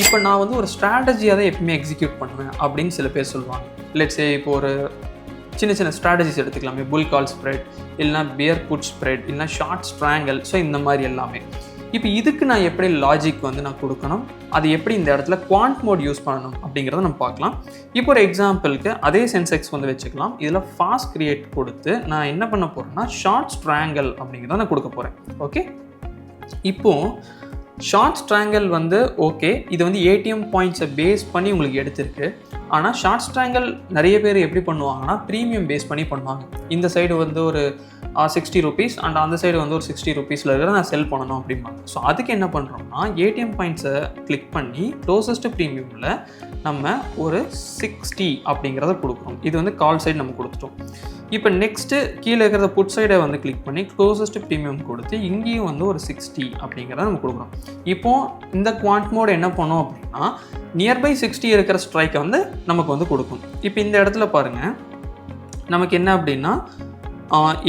இப்போ நான் வந்து ஒரு ஸ்ட்ராட்டஜியாக தான் எப்பவுமே எக்ஸிக்யூட் பண்ணுவேன் அப்படின்னு சில பேர் சொல்லுவாங்க. லெட்ஸ் சே இப்போ ஒரு சின்ன சின்ன ஸ்ட்ராட்டஜிஸ் எடுத்துக்கலாமே, புல் கால் ஸ்ப்ரெட், இல்லைனா பியர் புட் ஸ்ப்ரெட், இல்லைனா ஷார்ட் ஸ்ட்ராங்கல். ஸோ இந்த மாதிரி எல்லாமே. இப்போ இதுக்கு நான் எப்படி லாஜிக் வந்து நான் கொடுக்கணும், அது எப்படி இந்த இடத்துல குவாண்ட் மோட் யூஸ் பண்ணணும் அப்படிங்கிறத நம்ம பார்க்கலாம். இப்போ ஒரு எக்ஸாம்பிளுக்கு அதே சென்செக்ஸ் வந்து வச்சுக்கலாம். இதில் ஃபாஸ்ட் கிரியேட் கொடுத்து நான் என்ன பண்ண போகிறேன்னா ஷார்ட் ஸ்ட்ராங்கல் அப்படிங்கிறத நான் கொடுக்க போகிறேன். ஓகே, இப்போது ஷார்ட் ஸ்ட்ராங்கல் வந்து ஓகே, இது வந்து ஏடிஎம் பாயிண்ட்ஸை பேஸ் பண்ணி உங்களுக்கு எடுத்திருக்கு. ஆனால் ஷார்ட் ஸ்ட்ராங்கல் நிறைய பேர் எப்படி பண்ணுவாங்கன்னா ப்ரீமியம் பேஸ் பண்ணி பண்ணுவாங்க. இந்த சைடு வந்து ஒரு 60 rupees அண்ட் அந்த சைடு வந்து ஒரு 60 rupeesல இருக்கிறத நான் செல் பண்ணணும் அப்படிம்பாங்க. ஸோ அதுக்கு என்ன பண்ணுறோம்னா ஏடிஎம் பாயிண்ட்ஸை கிளிக் பண்ணி க்ளோசஸ்ட் ப்ரீமியமில் நம்ம ஒரு 60 அப்படிங்கிறத கொடுக்குறோம். இது வந்து கால் சைடு நம்ம கொடுத்துட்டோம். இப்போ நெக்ஸ்ட்டு கீழே இருக்கிறத புட் சைடை வந்து கிளிக் பண்ணி க்ளோசஸ்ட் ப்ரீமியம் கொடுத்து இங்கேயும் வந்து ஒரு 60 அப்படிங்கிறத நம்ம கொடுக்குறோம். இப்போது இந்த குவாண்ட் மோட் என்ன பண்ணோம் அப்படின்னா நியர்பை 60 இருக்கிற ஸ்ட்ரைக்கை வந்து நமக்கு வந்து கொடுக்கும். இப்போ இந்த இடத்துல பாருங்கள், நமக்கு என்ன அப்படின்னா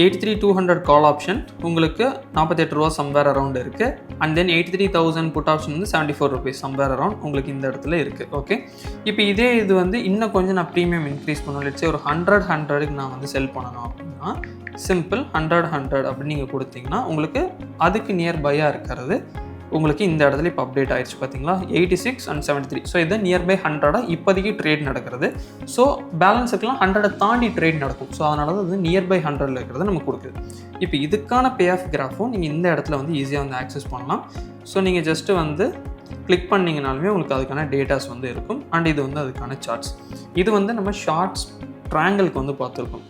83,200 கால் ஆப்ஷன் உங்களுக்கு 48 ரூபா சம்வேர் அரௌண்ட் இருக்குது. அண்ட் தென் 83,000 புட் ஆப்ஷன் வந்து 74 rupees சம்வேர் அரௌண்ட் உங்களுக்கு இந்த இடத்துல இருக்குது. ஓகே, இப்போ இதே இது வந்து இன்னும் கொஞ்சம் நான் ப்ரீமியம் இன்க்ரீஸ் பண்ணணும். லெட்ஸ் சே ஒரு 100க்கு நான் வந்து செல் பண்ணணும் அப்படின்னா சிம்பிள் 100 அப்படின்னு நீங்கள் கொடுத்தீங்கன்னா உங்களுக்கு அதுக்கு நியர்பையாக இருக்கிறது உங்களுக்கு இந்த இடத்துல இப்போ அப்டேட் ஆயிடுச்சு. பார்த்தீங்களா, 86 and 73. ஸோ இது நியர்பை 100 இப்போதைக்கு ட்ரேட் நடக்கிறது. ஸோ பேலன்ஸுக்கெலாம் 100 தாண்டி ட்ரேட் நடக்கும். ஸோ அதனால தான் அது நியர்பை 100 இருக்கிறது நம்ம கொடுக்குது. இப்போ இதுக்கான பே ஆஃப் கிராஃபும் நீங்கள் இந்த இடத்துல வந்து ஈஸியாக வந்து ஆக்சஸ் பண்ணலாம். ஸோ நீங்கள் ஜஸ்ட்டு வந்து கிளிக் பண்ணிங்கனாலுமே உங்களுக்கு அதுக்கான டேட்டாஸ் வந்து இருக்கும். அண்ட் இது வந்து அதுக்கான சார்ட்ஸ். இது வந்து நம்ம ஷார்ட்ஸ் ட்ராங்கலுக்கு வந்து பார்த்துருக்கோம்.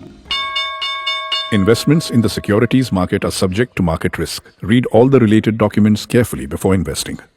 Investments in the securities market are subject to market risk. Read all the related documents carefully before investing.